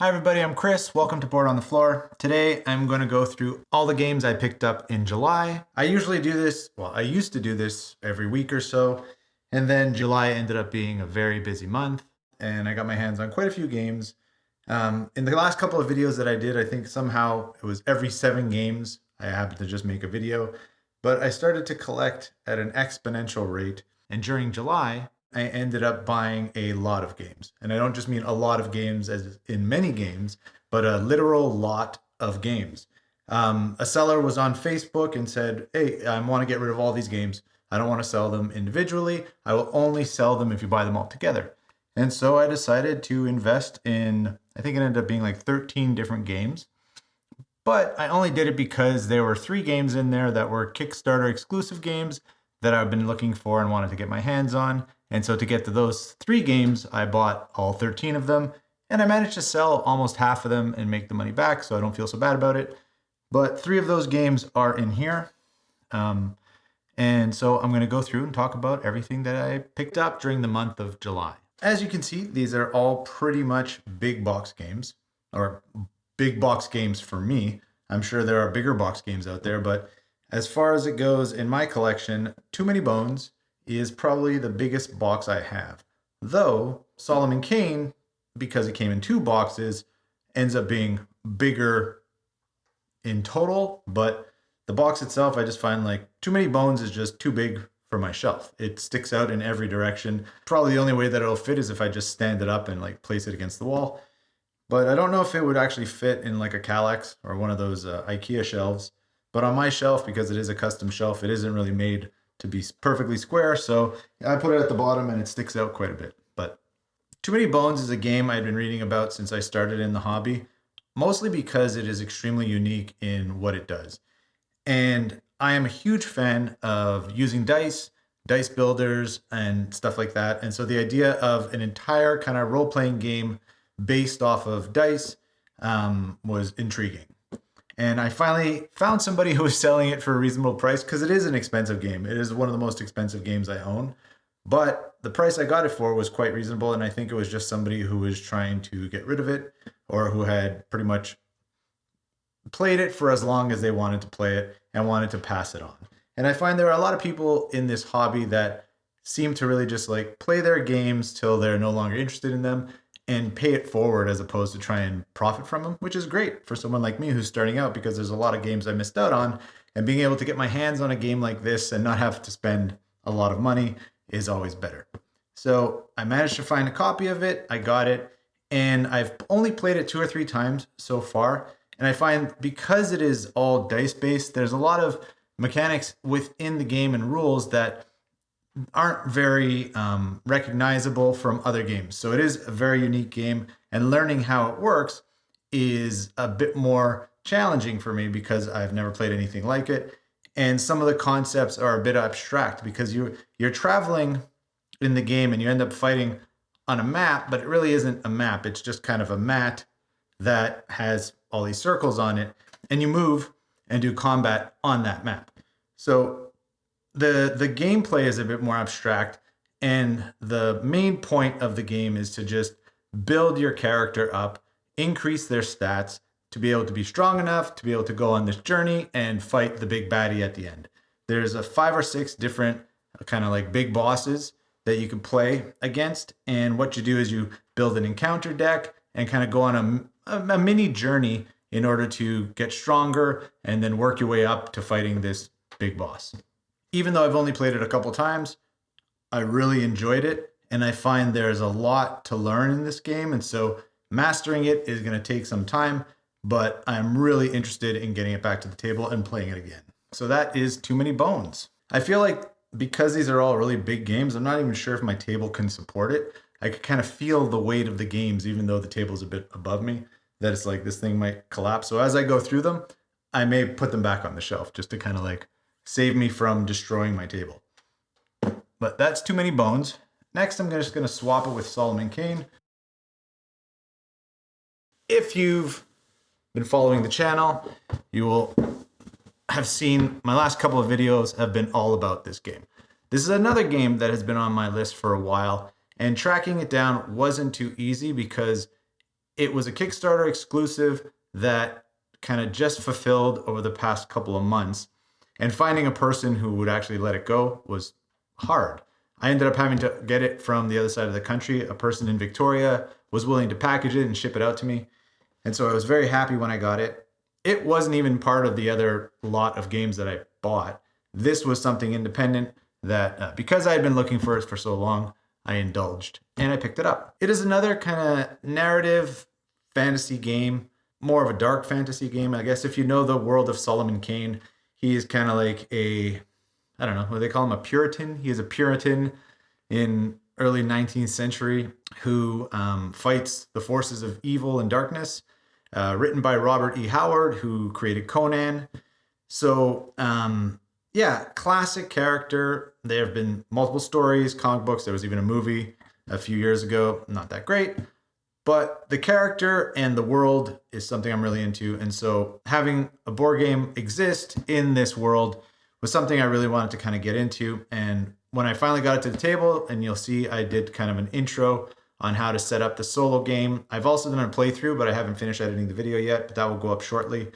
Hi everybody, I'm Chris. Welcome to Board on the Floor. Today I'm going to go through all the games I picked up in July. I usually do this, I used to do this every week or so, and then July ended up being a very busy month, and I got my hands on quite a few games. In the last couple of videos that I did, I think somehow it was every 7 games I happened to just make a video, but I started to collect at an exponential rate, and during July, I ended up buying a lot of games. And I don't just mean a lot of games as in many games, but a literal lot of games. A seller was on Facebook and said, hey, I want to get rid of all these games. I don't want to sell them individually. I will only sell them if you buy them all together. And so I decided to invest in, I think it ended up being like 13 different games. But I only did it because there were 3 games in there that were Kickstarter exclusive games that I've been looking for and wanted to get my hands on. And so to get to those 3 games, I bought all 13 of them, and I managed to sell almost half of them and make the money back, so I don't feel so bad about it. But 3 of those games are in here. And so I'm going to go through and talk about everything that I picked up during the month of July. As you can see, these are all pretty much big box games, or big box games for me. I'm sure there are bigger box games out there, but as far as it goes in my collection, Too Many Bones is probably the biggest box I have. Though Solomon Kane, because it came in 2 boxes, ends up being bigger in total, but the box itself, I just find like Too Many Bones is just too big for my shelf. It sticks out in every direction. Probably the only way that it'll fit is if I just stand it up and like place it against the wall. But I don't know if it would actually fit in like a Kallax or one of those IKEA shelves. But on my shelf, because it is a custom shelf, it isn't really made to be perfectly square, so I put it at the bottom and it sticks out quite a bit. But Too Many Bones is a game I've been reading about since I started in the hobby, mostly because it is extremely unique in what it does. And I am a huge fan of using dice builders, and stuff like that. And so the idea of an entire kind of role-playing game based off of dice was intriguing. And I finally found somebody who was selling it for a reasonable price, because it is an expensive game. It is one of the most expensive games I own. But the price I got it for was quite reasonable, and I think it was just somebody who was trying to get rid of it, or who had pretty much played it for as long as they wanted to play it and wanted to pass it on. And I find there are a lot of people in this hobby that seem to really just like play their games till they're no longer interested in them and pay it forward as opposed to try and profit from them, which is great for someone like me who's starting out, because there's a lot of games I missed out on, and being able to get my hands on a game like this and not have to spend a lot of money is always better. So I managed to find a copy of it, I got it, and I've only played it 2 or 3 times so far, and I find because it is all dice based, there's a lot of mechanics within the game and rules that aren't very recognizable from other games. So it is a very unique game, and learning how it works is a bit more challenging for me because I've never played anything like it. And some of the concepts are a bit abstract because you're traveling in the game and you end up fighting on a map, but it really isn't a map. It's just kind of a mat that has all these circles on it, and you move and do combat on that map. So the gameplay is a bit more abstract, and the main point of the game is to just build your character up, increase their stats to be able to be strong enough to be able to go on this journey and fight the big baddie at the end. There's 5 or 6 different kind of like big bosses that you can play against, and what you do is you build an encounter deck and kind of go on a mini journey in order to get stronger and then work your way up to fighting this big boss. Even though I've only played it a couple times, I really enjoyed it, and I find there's a lot to learn in this game, and so mastering it is going to take some time, but I'm really interested in getting it back to the table and playing it again. So that is Too Many Bones. I feel like because these are all really big games, I'm not even sure if my table can support it. I could kind of feel the weight of the games, even though the table's a bit above me, that it's like this thing might collapse. So as I go through them, I may put them back on the shelf just to kind of like save me from destroying my table. But that's Too Many Bones. Next, I'm just going to swap it with Solomon Kane. If you've been following the channel, you will have seen my last couple of videos have been all about this game. This is another game that has been on my list for a while, and tracking it down wasn't too easy because it was a Kickstarter exclusive that kind of just fulfilled over the past couple of months. And finding a person who would actually let it go was hard. I ended up having to get it from the other side of the country. A person in Victoria was willing to package it and ship it out to me. And so I was very happy when I got it. It wasn't even part of the other lot of games that I bought. This was something independent that, because I had been looking for it for so long, I indulged and I picked it up. It is another kind of narrative fantasy game, more of a dark fantasy game. I guess if you know the world of Solomon Kane, he is kind of like I don't know, what they call him, a Puritan. He is a Puritan in early 19th century who fights the forces of evil and darkness. Written by Robert E. Howard, who created Conan. So, yeah, classic character. There have been multiple stories, comic books. There was even a movie a few years ago. Not that great. But the character and the world is something I'm really into. And so having a board game exist in this world was something I really wanted to kind of get into. And when I finally got it to the table, and you'll see I did kind of an intro on how to set up the solo game. I've also done a playthrough, but I haven't finished editing the video yet, but that will go up shortly.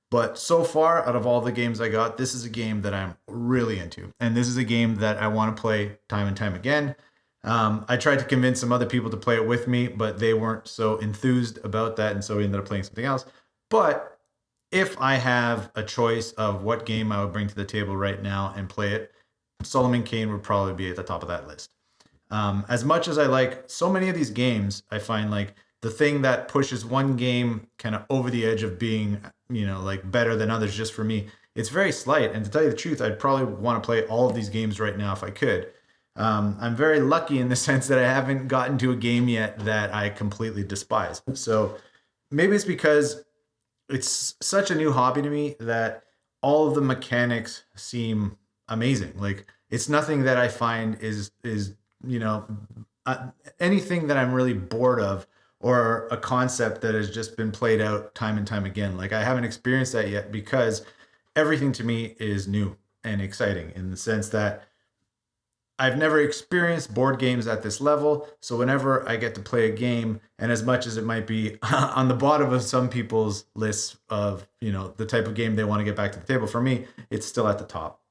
But so far, out of all the games I got, this is a game that I'm really into. And this is a game that I want to play time and time again. I tried to convince some other people to play it with me, but they weren't so enthused about that. And so we ended up playing something else. But if I have a choice of what game I would bring to the table right now and play it, Solomon Kane would probably be at the top of that list. As much as I like so many of these games, I find like the thing that pushes one game kind of over the edge of being, like better than others just for me, it's very slight. And to tell you the truth, I'd probably want to play all of these games right now if I could. I'm very lucky in the sense that I haven't gotten to a game yet that I completely despise. So maybe it's because it's such a new hobby to me that all of the mechanics seem amazing. Like it's nothing that I find is anything that I'm really bored of, or a concept that has just been played out time and time again. Like I haven't experienced that yet because everything to me is new and exciting in the sense that I've never experienced board games at this level. So whenever I get to play a game, and as much as it might be on the bottom of some people's lists of, the type of game they want to get back to the table, for me, it's still at the top.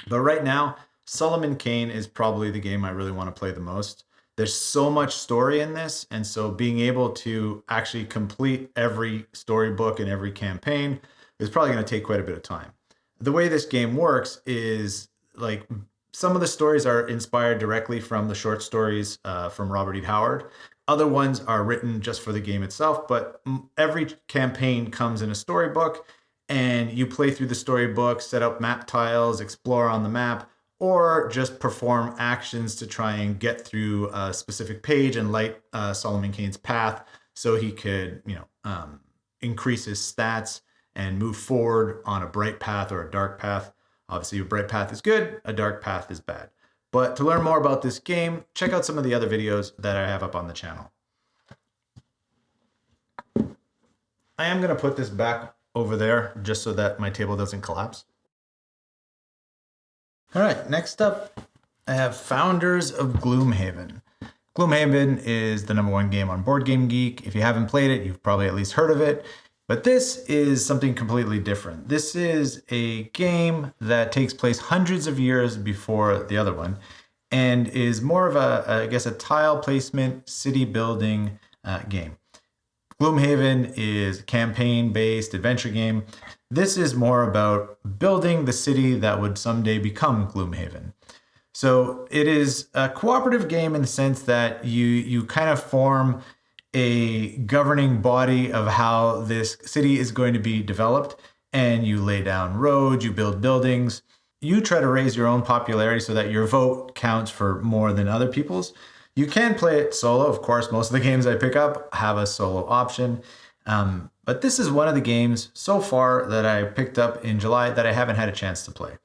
But right now, Solomon Kane is probably the game I really want to play the most. There's so much story in this. And so being able to actually complete every storybook and every campaign is probably going to take quite a bit of time. The way this game works is like some of the stories are inspired directly from the short stories from Robert E. Howard. Other ones are written just for the game itself, but every campaign comes in a storybook and you play through the storybook, set up map tiles, explore on the map, or just perform actions to try and get through a specific page and light Solomon Kane's path so he could, increase his stats and move forward on a bright path or a dark path. Obviously, a bright path is good, a dark path is bad. But to learn more about this game, check out some of the other videos that I have up on the channel. I am going to put this back over there just so that my table doesn't collapse. All right, next up, I have Founders of Gloomhaven. Gloomhaven is the #1 game on Board Game Geek. If you haven't played it, you've probably at least heard of it. But this is something completely different. This is a game that takes place hundreds of years before the other one and is more of a tile placement, city building game. Gloomhaven is a campaign-based adventure game. This is more about building the city that would someday become Gloomhaven. So it is a cooperative game in the sense that you kind of form a governing body of how this city is going to be developed, and you lay down roads, you build buildings. You try to raise your own popularity so that your vote counts for more than other people's. You can play it solo. Of course, most of the games I pick up have a solo option. But this is one of the games so far that I picked up in July that I haven't had a chance to play.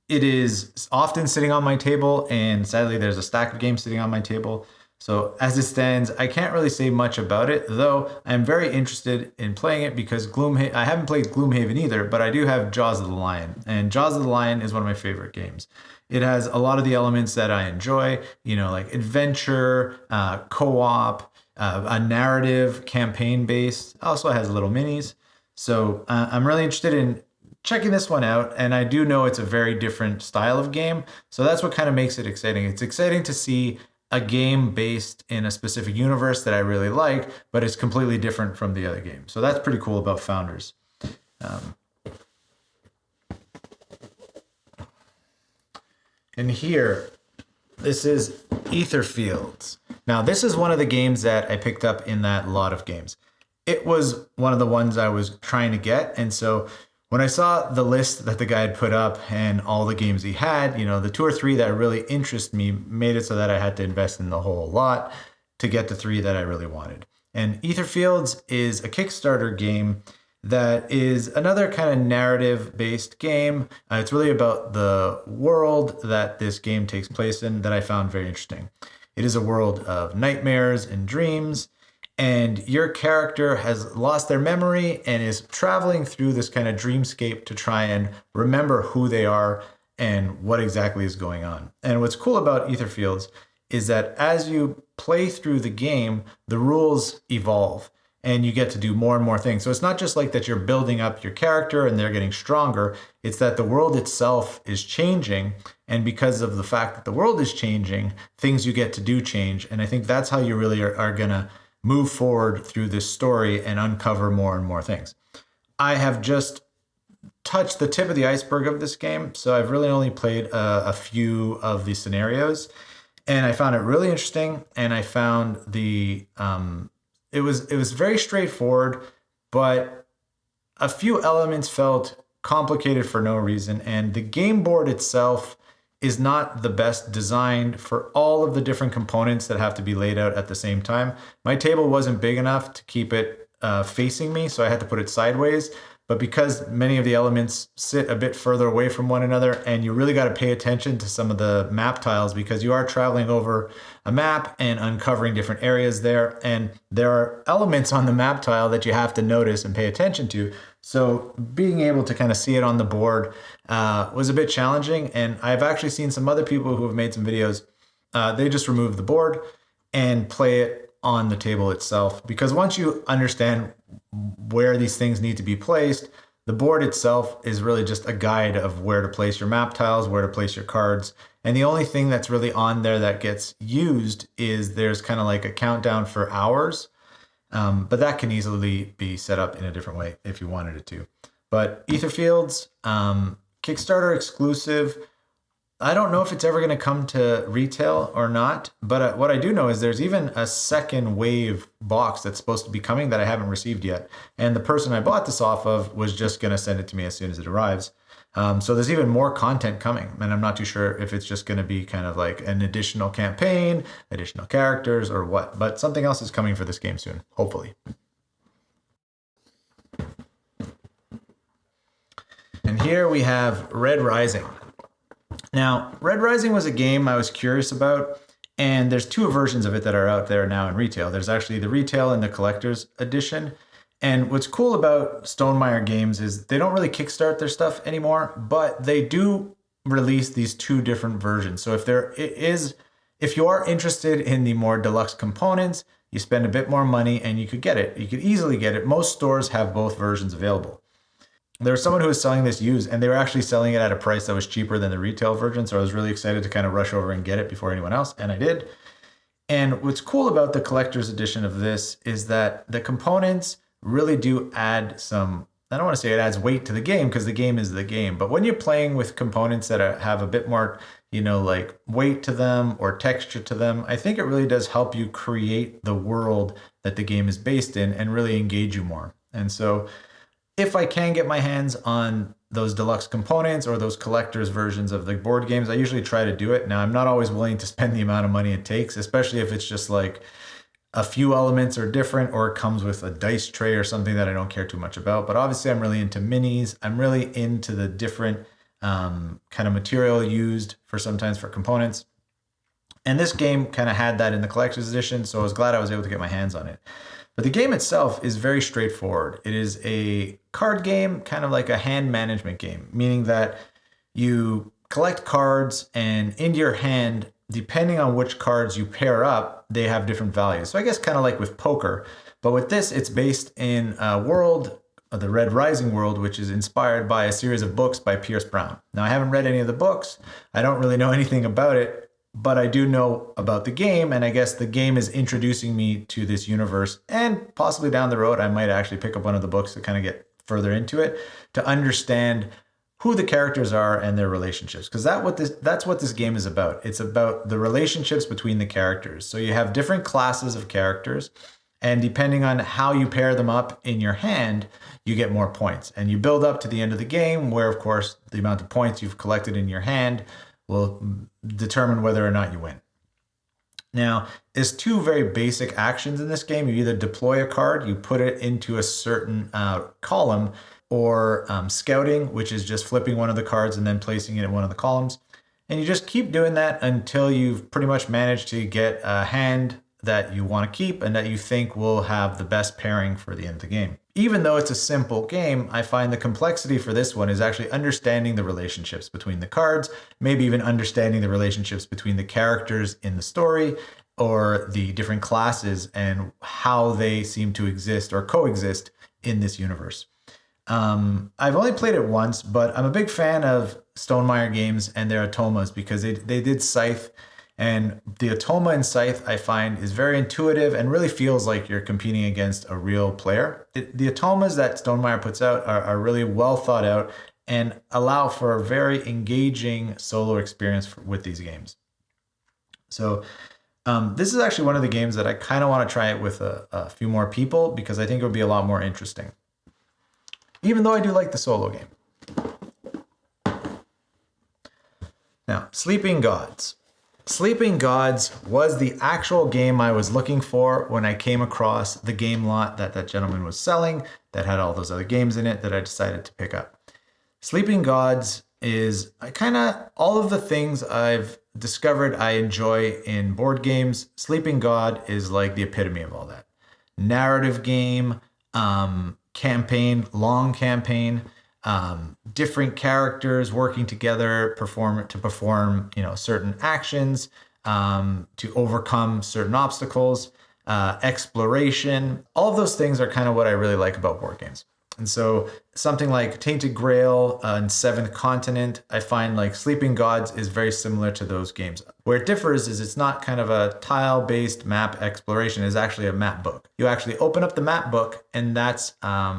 It is often sitting on my table, and sadly, there's a stack of games sitting on my table. So as it stands, I can't really say much about it, though I'm very interested in playing it because I haven't played Gloomhaven either, but I do have Jaws of the Lion. And Jaws of the Lion is one of my favorite games. It has a lot of the elements that I enjoy, like adventure, co-op, a narrative campaign based. Also has little minis. So I'm really interested in checking this one out. And I do know it's a very different style of game. So that's what kind of makes it exciting. It's exciting to see a game based in a specific universe that I really like, but it's completely different from the other game. So that's pretty cool about Founders. And here, this is Etherfields. Now, this is one of the games that I picked up in that lot of games. It was one of the ones I was trying to get. And so when I saw the list that the guy had put up and all the games he had, you know, the 2 or 3 that really interest me made it so that I had to invest in the whole lot to get the 3 that I really wanted. And Etherfields is a Kickstarter game that is another kind of narrative-based game. It's really about the world that this game takes place in that I found very interesting. It is a world of nightmares and dreams, and your character has lost their memory and is traveling through this kind of dreamscape to try and remember who they are and what exactly is going on. And what's cool about Etherfields is that as you play through the game, the rules evolve and you get to do more and more things. So it's not just like that you're building up your character and they're getting stronger. It's that the world itself is changing. And because of the fact that the world is changing, things you get to do change. And I think that's how you really are going to move forward through this story and uncover more and more things. I have just touched the tip of the iceberg of this game. So I've really only played a few of the scenarios. And I found it really interesting. And I found it was very straightforward, but a few elements felt complicated for no reason. And the game board itself is not the best designed for all of the different components that have to be laid out at the same time. My table wasn't big enough to keep it facing me, so I had to put it sideways. But because many of the elements sit a bit further away from one another, and you really got to pay attention to some of the map tiles because you are traveling over a map and uncovering different areas there. And there are elements on the map tile that you have to notice and pay attention to. So being able to kind of see it on the board was a bit challenging. And I've actually seen some other people who have made some videos. They just remove the board and play it on the table itself, because once you understand where these things need to be placed, the board itself is really just a guide of where to place your map tiles, where to place your cards. And the only thing that's really on there that gets used is there's kind of like a countdown for hours. But that can easily be set up in a different way if you wanted it to. But Etherfields, Kickstarter exclusive. I don't know if it's ever going to come to retail or not, but what I do know is there's even a second wave box that's supposed to be coming that I haven't received yet. And the person I bought this off of was just going to send it to me as soon as it arrives. So there's even more content coming, and I'm not too sure if it's just going to be kind of like an additional campaign, additional characters, or what. But something else is coming for this game soon, hopefully. And here we have Red Rising. Now, Red Rising was a game I was curious about, and there's 2 versions of it that are out there now in retail. There's actually the retail and the collector's edition. And what's cool about Stonemaier Games is they don't really kickstart their stuff anymore, but they do release these 2 different versions. So if you are interested in the more deluxe components, you spend a bit more money and you could get it. You could easily get it. Most stores have both versions available. There was someone who was selling this used, and they were actually selling it at a price that was cheaper than the retail version. So I was really excited to kind of rush over and get it before anyone else, and I did. And what's cool about the collector's edition of this is that the components really do add some, I don't want to say it adds weight to the game because the game is the game. But when you're playing with components that have a bit more, like weight to them or texture to them, I think it really does help you create the world that the game is based in and really engage you more. And so if I can get my hands on those deluxe components or those collector's versions of the board games, I usually try to do it. Now, I'm not always willing to spend the amount of money it takes, especially if it's just like a few elements are different or it comes with a dice tray or something that I don't care too much about. But obviously, I'm really into minis. I'm really into the different kind of material used sometimes for components. And this game kind of had that in the collector's edition, so I was glad I was able to get my hands on it. But the game itself is very straightforward. It is a card game, kind of like a hand management game, meaning that you collect cards and in your hand, depending on which cards you pair up, they have different values. So I guess kind of like with poker, but with this, it's based in a world, the Red Rising world, which is inspired by a series of books by Pierce Brown. Now, I haven't read any of the books. I don't really know anything about it, but I do know about the game, and I guess the game is introducing me to this universe, and possibly down the road, I might actually pick up one of the books to kind of get further into it, to understand who the characters are and their relationships, because that's what this game is about. It's about the relationships between the characters. So you have different classes of characters, and depending on how you pair them up in your hand, you get more points. And you build up to the end of the game, where of course the amount of points you've collected in your hand will determine whether or not you win. Now, there's two very basic actions in this game. You either deploy a card, you put it into a certain column, or scouting, which is just flipping one of the cards and then placing it in one of the columns. And you just keep doing that until you've pretty much managed to get a hand that you want to keep and that you think will have the best pairing for the end of the game. Even though it's a simple game, I find the complexity for this one is actually understanding the relationships between the cards, maybe even understanding the relationships between the characters in the story or the different classes and how they seem to exist or coexist in this universe. I've only played it once, but I'm a big fan of Stonemaier games and their automas because they did Scythe, and the automa in Scythe I find is very intuitive and really feels like you're competing against a real player. The automas that Stonemaier puts out are really well thought out and allow for a very engaging solo experience with these games. So this is actually one of the games that I kind of want to try it with a few more people because I think it would be a lot more interesting. Even though I do like the solo game. Now, Sleeping Gods. Sleeping Gods was the actual game I was looking for when I came across the game lot that gentleman was selling that had all those other games in it that I decided to pick up. Sleeping Gods is all of the things I've discovered I enjoy in board games. Sleeping God is like the epitome of all that. Narrative game, campaign, long campaign, different characters working together to perform certain actions, to overcome certain obstacles, exploration. All of those things are kind of what I really like about board games. And so something like Tainted Grail and Seventh Continent, I find like Sleeping Gods is very similar to those games. Where it differs is it's not kind of a tile-based map exploration, it's actually a map book. You actually open up the map book and that's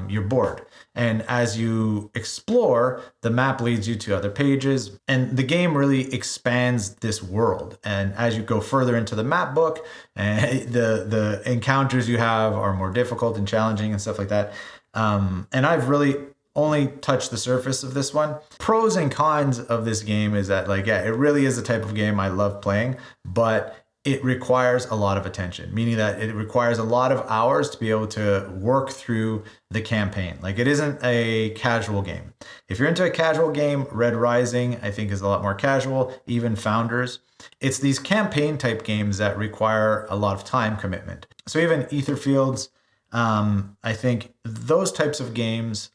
your board. And as you explore, the map leads you to other pages and the game really expands this world. And as you go further into the map book, the encounters you have are more difficult and challenging and stuff like that. And I've really only touched the surface of this one. Pros and cons of this game is that it really is the type of game I love playing, but it requires a lot of attention, meaning that it requires a lot of hours to be able to work through the campaign. It isn't a casual game. If you're into a casual game, Red Rising, I think is a lot more casual, even Founders. It's these campaign type games that require a lot of time commitment. So even Etherfields, I think those types of games,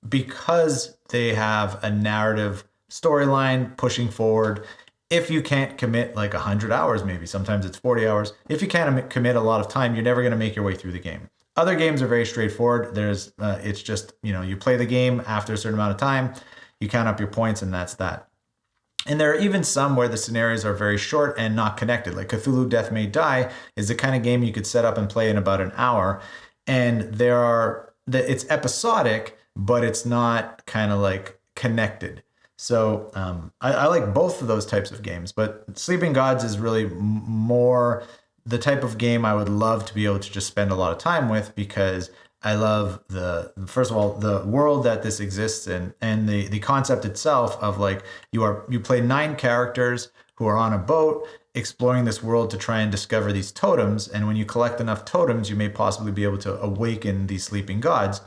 because they have a narrative storyline pushing forward, if you can't commit 100 hours, maybe sometimes it's 40 hours, if you can't commit a lot of time, you're never going to make your way through the game. Other games are very straightforward. It's just, you play the game after a certain amount of time, you count up your points and that's that. And there are even some where the scenarios are very short and not connected. Like Cthulhu Death May Die is the kind of game you could set up and play in about an hour. And it's episodic, but it's not kind of connected. So I like both of those types of games, but Sleeping Gods is really more the type of game I would love to be able to just spend a lot of time with because I love first of all, the world that this exists in and the concept itself of you play 9 characters who are on a boat exploring this world to try and discover these totems. And when you collect enough totems, you may possibly be able to awaken these sleeping gods.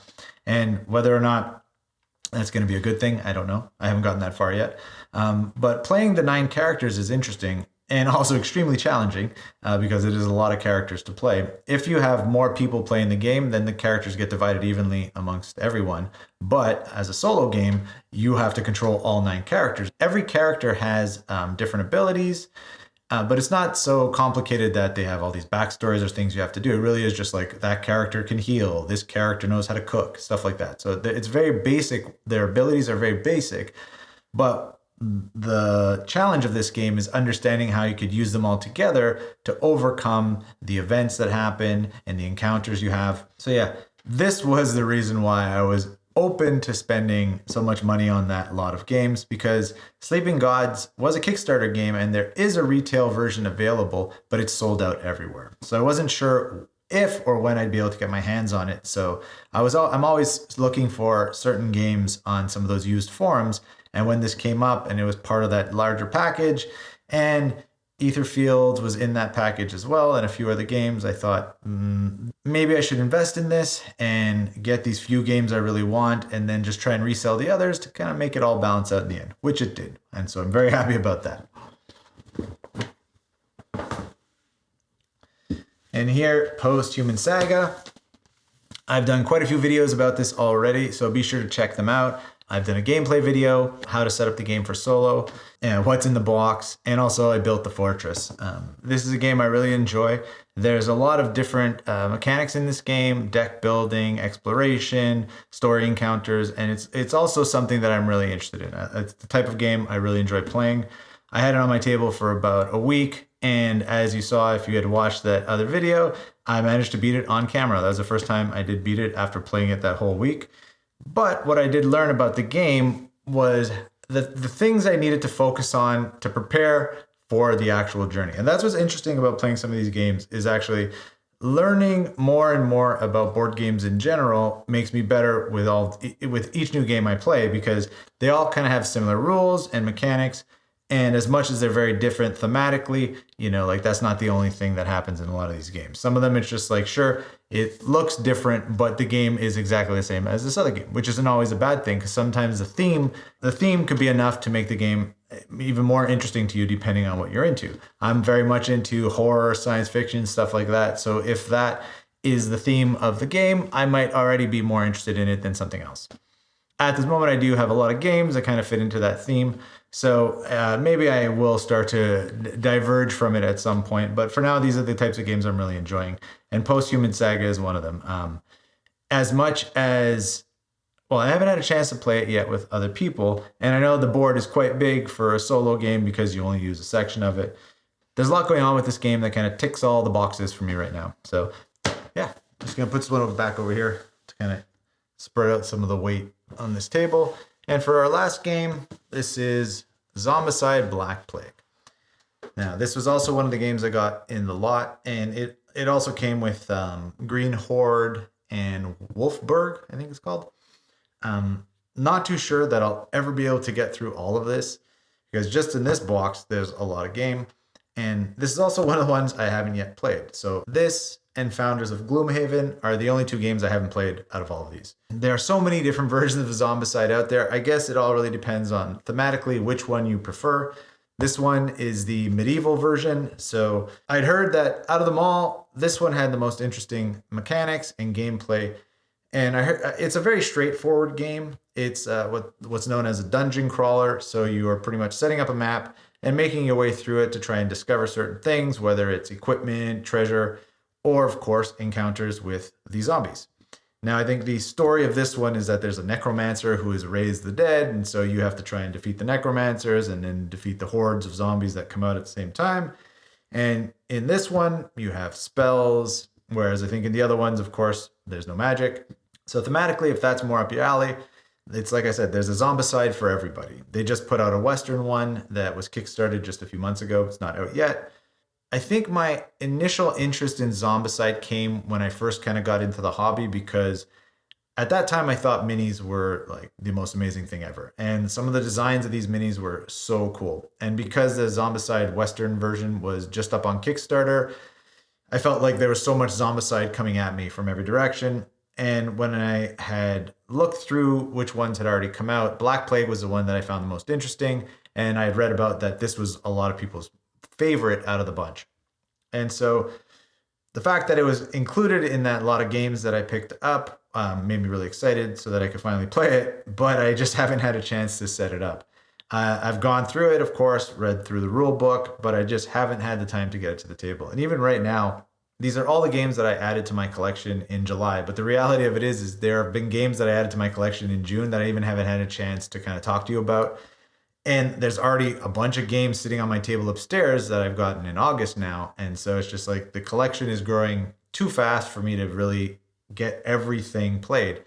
And whether or not that's going to be a good thing, I don't know. I haven't gotten that far yet. But playing the 9 characters is interesting. and also extremely challenging because it is a lot of characters to play. If you have more people playing the game, then the characters get divided evenly amongst everyone. But as a solo game, you have to control all 9 characters. Every character has different abilities, but it's not so complicated that they have all these backstories or things you have to do. It really is just like that character can heal, this character knows how to cook, stuff like that. So it's very basic. Their abilities are very basic, but the challenge of this game is understanding how you could use them all together to overcome the events that happen and the encounters you have. So yeah, this was the reason why I was open to spending so much money on that lot of games, because Sleeping Gods was a Kickstarter game and there is a retail version available, but it's sold out everywhere. So I wasn't sure if or when I'd be able to get my hands on it. So I'm always looking for certain games on some of those used forums. And when this came up and it was part of that larger package, and Etherfields was in that package as well, and a few other games, I thought maybe I should invest in this and get these few games I really want, and then just try and resell the others to kind of make it all balance out in the end, which it did. And so I'm very happy about that. And here, Posthuman Saga. I've done quite a few videos about this already, so be sure to check them out. I've done a gameplay video, how to set up the game for solo, and what's in the box, and also I built the fortress. This is a game I really enjoy. There's a lot of different mechanics in this game: deck building, exploration, story encounters, and it's also something that I'm really interested in. It's the type of game I really enjoy playing. I had it on my table for about a week, and as you saw, if you had watched that other video, I managed to beat it on camera. That was the first time I did beat it after playing it that whole week. But what I did learn about the game was the things I needed to focus on to prepare for the actual journey. And that's what's interesting about playing some of these games, is actually learning more and more about board games in general makes me better with each new game I play, because they all kind of have similar rules and mechanics. And as much as they're very different thematically, like that's not the only thing that happens in a lot of these games. Some of them, it's just like, sure, it looks different, but the game is exactly the same as this other game, which isn't always a bad thing, because sometimes the theme could be enough to make the game even more interesting to you, depending on what you're into. I'm very much into horror, science fiction, stuff like that. So if that is the theme of the game, I might already be more interested in it than something else. At this moment, I do have a lot of games that kind of fit into that theme. So maybe I will start to diverge from it at some point. But for now, these are the types of games I'm really enjoying. And Posthuman Saga is one of them. As much as, well, I haven't had a chance to play it yet with other people. And I know the board is quite big for a solo game because you only use a section of it. There's a lot going on with this game that kind of ticks all the boxes for me right now. So yeah, I'm just going to put this one back over here to kind of spread out some of the weight on this table. And for our last game, this is Zombicide Black Plague. Now, this was also one of the games I got in the lot, and it also came with Green Horde and Wolfburg, I think it's called. Not too sure that I'll ever be able to get through all of this, because just in this box, there's a lot of game. And this is also one of the ones I haven't yet played. So this and Founders of Gloomhaven are the only 2 games I haven't played out of all of these. There are so many different versions of Zombicide out there. I guess it all really depends on thematically which one you prefer. This one is the medieval version. So I'd heard that out of them all, this one had the most interesting mechanics and gameplay. And I heard it's a very straightforward game. It's what's known as a dungeon crawler. So you are pretty much setting up a map and making your way through it to try and discover certain things, whether it's equipment, treasure, or of course, encounters with the zombies. Now, I think the story of this one is that there's a necromancer who has raised the dead, and so you have to try and defeat the necromancers and then defeat the hordes of zombies that come out at the same time. And in this one, you have spells, whereas I think in the other ones, of course, there's no magic. So thematically, if that's more up your alley, it's like I said, there's a Zombicide for everybody. They just put out a Western one that was kickstarted just a few months ago. It's not out yet. I think my initial interest in Zombicide came when I first kind of got into the hobby, because at that time I thought minis were like the most amazing thing ever. And some of the designs of these minis were so cool. And because the Zombicide Western version was just up on Kickstarter, I felt like there was so much Zombicide coming at me from every direction. And when I had looked through which ones had already come out, Black Plague was the one that I found the most interesting. And I had read about that this was a lot of people's favorite out of the bunch. And so the fact that it was included in that lot of games that I picked up made me really excited so that I could finally play it, but I just haven't had a chance to set it up. I've gone through it, of course, read through the rule book, but I just haven't had the time to get it to the table. And even right now, these are all the games that I added to my collection in July. But the reality of it is there have been games that I added to my collection in June that I even haven't had a chance to kind of talk to you about. And there's already a bunch of games sitting on my table upstairs that I've gotten in August now. And so it's just like the collection is growing too fast for me to really get everything played.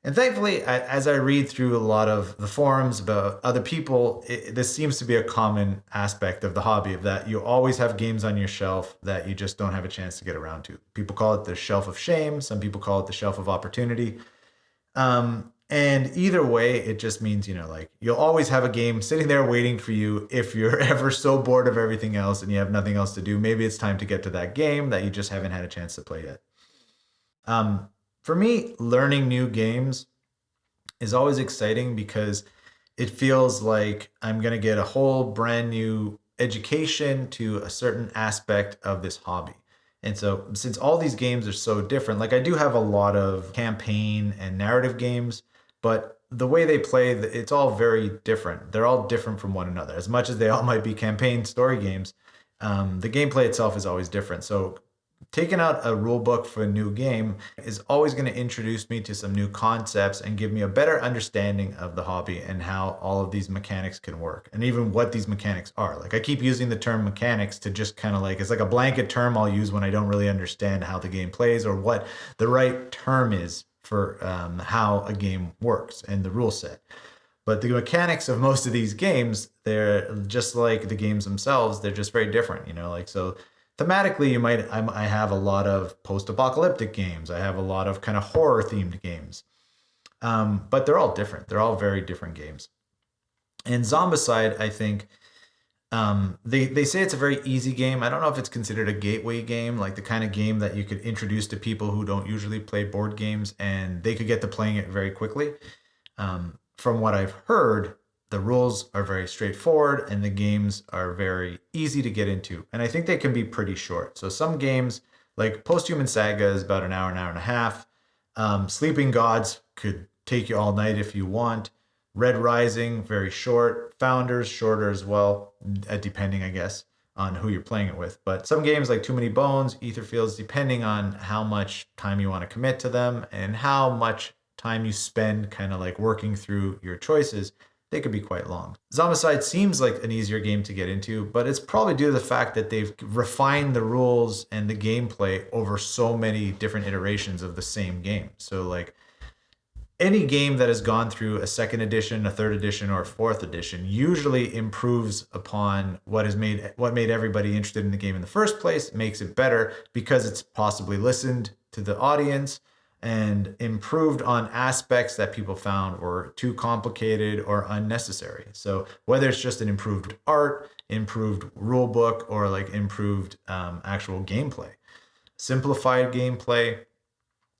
And thankfully, as I read through a lot of the forums about other people, this seems to be a common aspect of the hobby, of that you always have games on your shelf that you just don't have a chance to get around to. People call it the shelf of shame. Some people call it the shelf of opportunity. And either way, it just means, like you'll always have a game sitting there waiting for you if you're ever so bored of everything else and you have nothing else to do. Maybe it's time to get to that game that you just haven't had a chance to play yet. For me, learning new games is always exciting because it feels like I'm going to get a whole brand new education to a certain aspect of this hobby. And so, since all these games are so different, like I do have a lot of campaign and narrative games, but the way they play, it's all very different. They're all different from one another. As much as they all might be campaign story games, the gameplay itself is always different. So taking out a rule book for a new game is always going to introduce me to some new concepts and give me a better understanding of the hobby and how all of these mechanics can work and even what these mechanics are. Like I keep using the term mechanics to just kind of like, it's like a blanket term I'll use when I don't really understand how the game plays or what the right term is for how a game works and the rule set. But the mechanics of most of these games, they're just like the games themselves. They're just very different, like, so thematically, I have a lot of post-apocalyptic games. I have a lot of kind of horror-themed games, but they're all different. They're all very different games. And Zombicide, I think, they say it's a very easy game. I don't know if it's considered a gateway game, like the kind of game that you could introduce to people who don't usually play board games, and they could get to playing it very quickly. From what I've heard, the rules are very straightforward and the games are very easy to get into. And I think they can be pretty short. So some games like Posthuman Saga is about an hour and a half. Sleeping Gods could take you all night if you want. Red Rising, very short. Founders, shorter as well, depending, I guess, on who you're playing it with. But some games like Too Many Bones, Etherfields, depending on how much time you want to commit to them and how much time you spend kind of like working through your choices, they could be quite long. Zombicide seems like an easier game to get into, but it's probably due to the fact that they've refined the rules and the gameplay over so many different iterations of the same game. So like any game that has gone through a second edition, a third edition, or a fourth edition usually improves upon what made everybody interested in the game in the first place, makes it better because it's possibly listened to the audience and improved on aspects that people found were too complicated or unnecessary. So whether it's just an improved art, improved rule book, or like improved actual gameplay, simplified gameplay,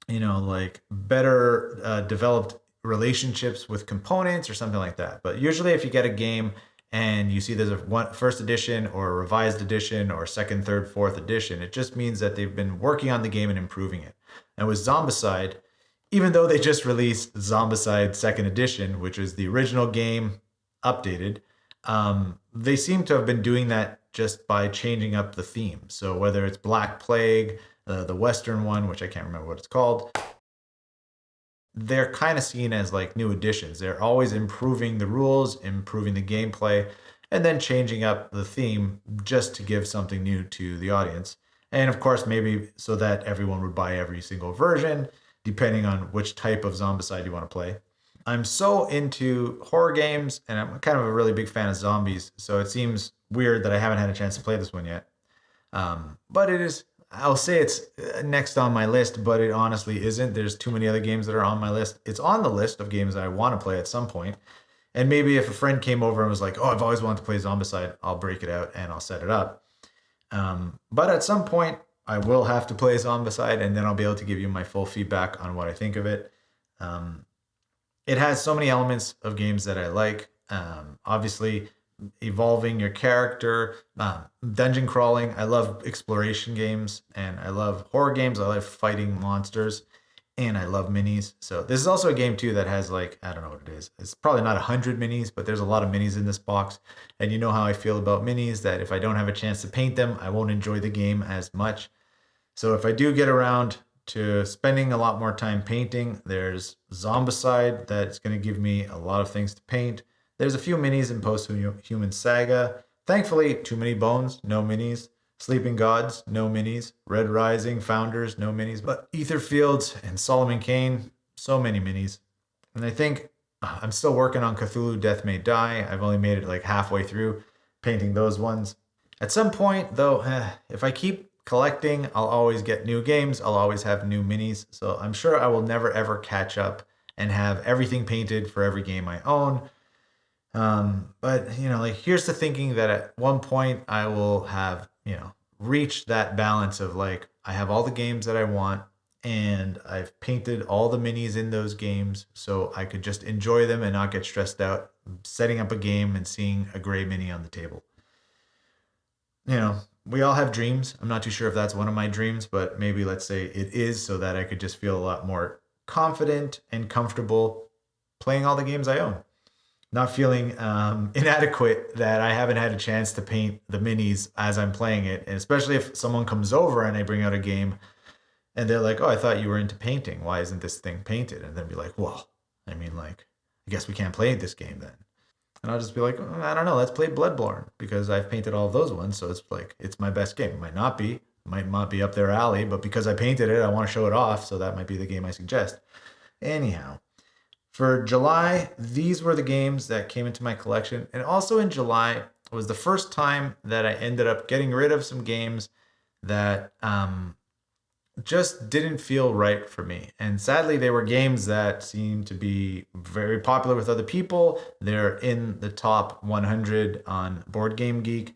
like better developed relationships with components or something like that. But usually if you get a game and you see there's a first edition or a revised edition or second, third, fourth edition, it just means that they've been working on the game and improving it. And with Zombicide, even though they just released Zombicide second edition, which is the original game updated, they seem to have been doing that just by changing up the theme. So whether it's Black Plague, the Western one, which I can't remember what it's called, they're kind of seen as like new additions. They're always improving the rules, improving the gameplay, and then changing up the theme just to give something new to the audience. And of course, maybe so that everyone would buy every single version, depending on which type of Zombicide you want to play. I'm so into horror games, and I'm kind of a really big fan of zombies, so it seems weird that I haven't had a chance to play this one yet. But it is, I'll say it's next on my list, but it honestly isn't. There's too many other games that are on my list. It's on the list of games that I want to play at some point. And maybe if a friend came over and was like, oh, I've always wanted to play Zombicide, I'll break it out and I'll set it up. But at some point, I will have to play Zombicide, and then I'll be able to give you my full feedback on what I think of it. It has so many elements of games that I like. Obviously, evolving your character, dungeon crawling. I love exploration games and I love horror games. I love fighting monsters and I love minis. So this is also a game too that has like, I don't know what it is. It's probably not 100 minis, but there's a lot of minis in this box. And you know how I feel about minis, that if I don't have a chance to paint them, I won't enjoy the game as much. So if I do get around to spending a lot more time painting, there's Zombicide that's going to give me a lot of things to paint. There's a few minis in Posthuman Saga. Thankfully, Too Many Bones, no minis. Sleeping Gods, no minis. Red Rising, Founders, no minis. But Etherfields and Solomon Kane, so many minis. And I think I'm still working on Cthulhu Death May Die. I've only made it like halfway through painting those ones. At some point, though, if I keep collecting, I'll always get new games. I'll always have new minis. So I'm sure I will never ever catch up and have everything painted for every game I own. But like here's the thinking that at one point I will have, reached that balance of like, I have all the games that I want and I've painted all the minis in those games so I could just enjoy them and not get stressed out setting up a game and seeing a gray mini on the table. We all have dreams. I'm not too sure if that's one of my dreams, but maybe let's say it is, so that I could just feel a lot more confident and comfortable playing all the games I own. Not feeling inadequate that I haven't had a chance to paint the minis as I'm playing it. And especially if someone comes over and I bring out a game and they're like, oh, I thought you were into painting. Why isn't this thing painted? And then be like, well, I guess we can't play this game then. And I'll just be like, I don't know, let's play Bloodborne because I've painted all of those ones. So it's like, it's my best game. It might not be up their alley, but because I painted it, I want to show it off. So that might be the game I suggest. Anyhow, for July, these were the games that came into my collection. And also in July was the first time that I ended up getting rid of some games that just didn't feel right for me. And sadly, they were games that seemed to be very popular with other people. They're in the top 100 on Board Game Geek.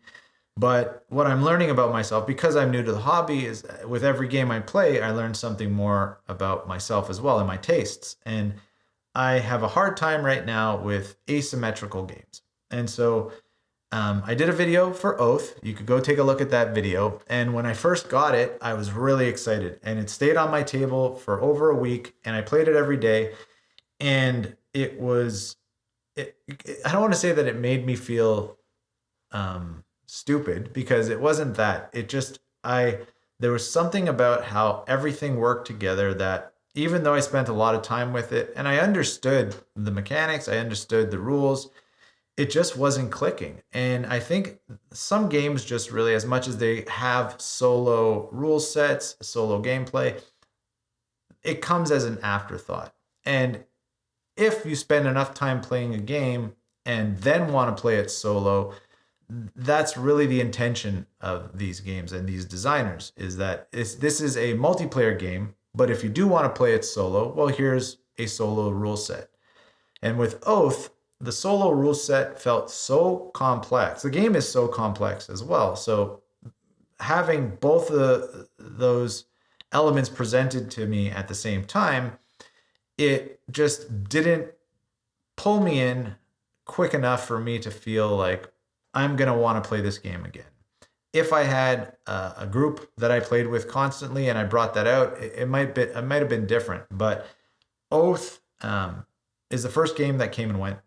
But what I'm learning about myself, because I'm new to the hobby, is with every game I play, I learn something more about myself as well and my tastes. And I have a hard time right now with asymmetrical games. And so I did a video for Oath. You could go take a look at that video. And when I first got it, I was really excited. And it stayed on my table for over a week. And I played it every day. And I don't want to say that it made me feel stupid, because it wasn't that. There was something about how everything worked together that, even though I spent a lot of time with it and I understood the mechanics, I understood the rules, it just wasn't clicking. And I think some games just really, as much as they have solo rule sets, solo gameplay, it comes as an afterthought. And if you spend enough time playing a game and then want to play it solo, that's really the intention of these games and these designers, is that this is a multiplayer game. But if you do want to play it solo, well, here's a solo rule set. And with Oath, the solo rule set felt so complex. The game is so complex as well. So having both those elements presented to me at the same time, it just didn't pull me in quick enough for me to feel like I'm going to want to play this game again. If I had a group that I played with constantly and I brought that out, it might have been different. But Oath is the first game that came and went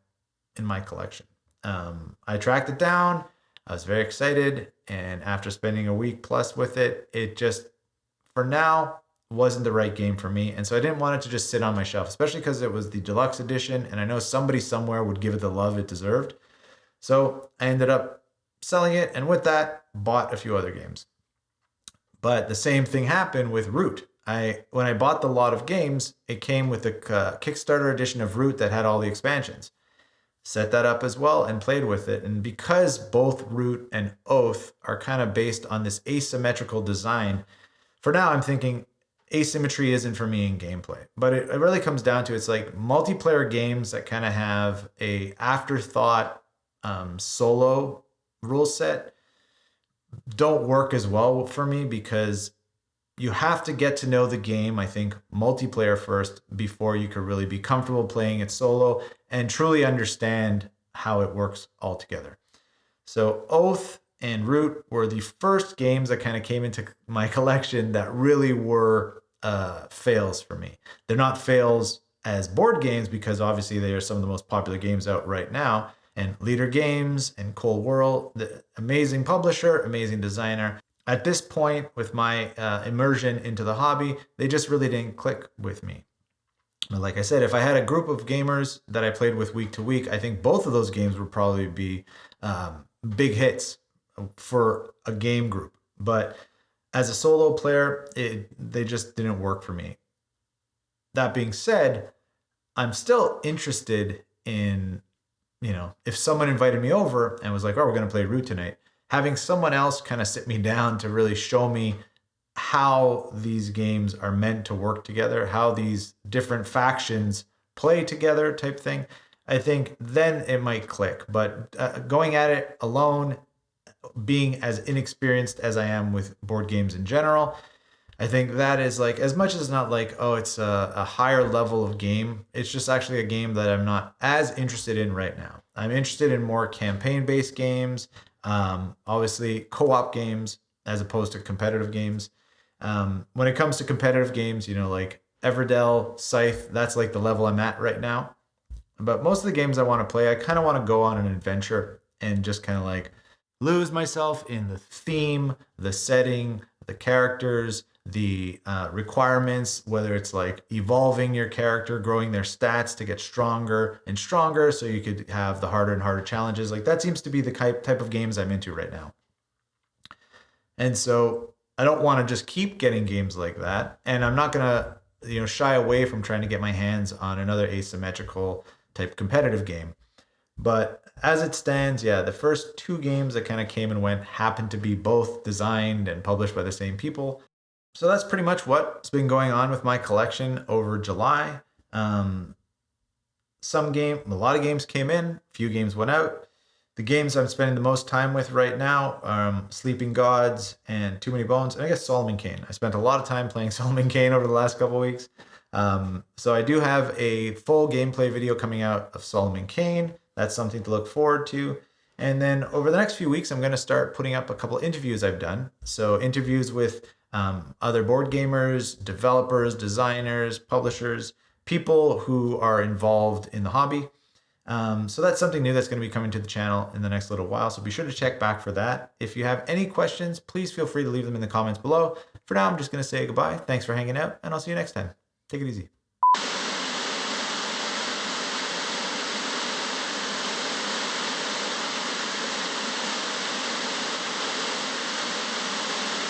in my collection. I tracked it down. I was very excited. And after spending a week plus with it, it just, for now, wasn't the right game for me. And so I didn't want it to just sit on my shelf, especially because it was the deluxe edition. And I know somebody somewhere would give it the love it deserved. So I ended up selling it, and with that, bought a few other games. But the same thing happened with Root. When I bought the lot of games, it came with a Kickstarter edition of Root that had all the expansions. Set that up as well and played with it. And because both Root and Oath are kind of based on this asymmetrical design, for now I'm thinking asymmetry isn't for me in gameplay. But it really comes down to, it's like multiplayer games that kind of have a afterthought solo rule set don't work as well for me, because you have to get to know the game, I think, multiplayer first before you could really be comfortable playing it solo and truly understand how it works all together. So Oath and Root were the first games that kind of came into my collection that really were fails for me. They're not fails as board games because obviously they are some of the most popular games out right now. And Leader Games and Cold World, the amazing publisher, amazing designer. At this point, with my immersion into the hobby, they just really didn't click with me. But like I said, if I had a group of gamers that I played with week to week, I think both of those games would probably be big hits for a game group. But as a solo player, they just didn't work for me. That being said, I'm still interested in, if someone invited me over and was like, oh, we're going to play Root tonight, having someone else kind of sit me down to really show me how these games are meant to work together, how these different factions play together type thing, I think then it might click. But going at it alone, being as inexperienced as I am with board games in general, I think that is like, as much as not like, oh, it's a higher level of game, it's just actually a game that I'm not as interested in right now. I'm interested in more campaign-based games, obviously co-op games as opposed to competitive games. When it comes to competitive games, like Everdell, Scythe, that's like the level I'm at right now. But most of the games I want to play, I kind of want to go on an adventure and just kind of like lose myself in the theme, the setting, the characters, the requirements, whether it's like evolving your character, growing their stats to get stronger and stronger so you could have the harder and harder challenges. Like that seems to be the type of games I'm into right now. And so I don't want to just keep getting games like that. And I'm not going to, shy away from trying to get my hands on another asymmetrical type competitive game. But as it stands, yeah, the first two games that kind of came and went happened to be both designed and published by the same people. So that's pretty much what's been going on with my collection over July. A lot of games came in, few games went out. The games I'm spending the most time with right now are Sleeping Gods and Too Many Bones, and I guess Solomon Kane. I spent a lot of time playing Solomon Kane over the last couple of weeks. So I do have a full gameplay video coming out of Solomon Kane. That's something to look forward to. And then over the next few weeks, I'm going to start putting up a couple interviews I've done. So interviews with other board gamers, developers, designers, publishers, people who are involved in the hobby. So that's something new that's going to be coming to the channel in the next little while. So be sure to check back for that. If you have any questions, please feel free to leave them in the comments below. For now, I'm just going to say goodbye. Thanks for hanging out, and I'll see you next time. Take it easy.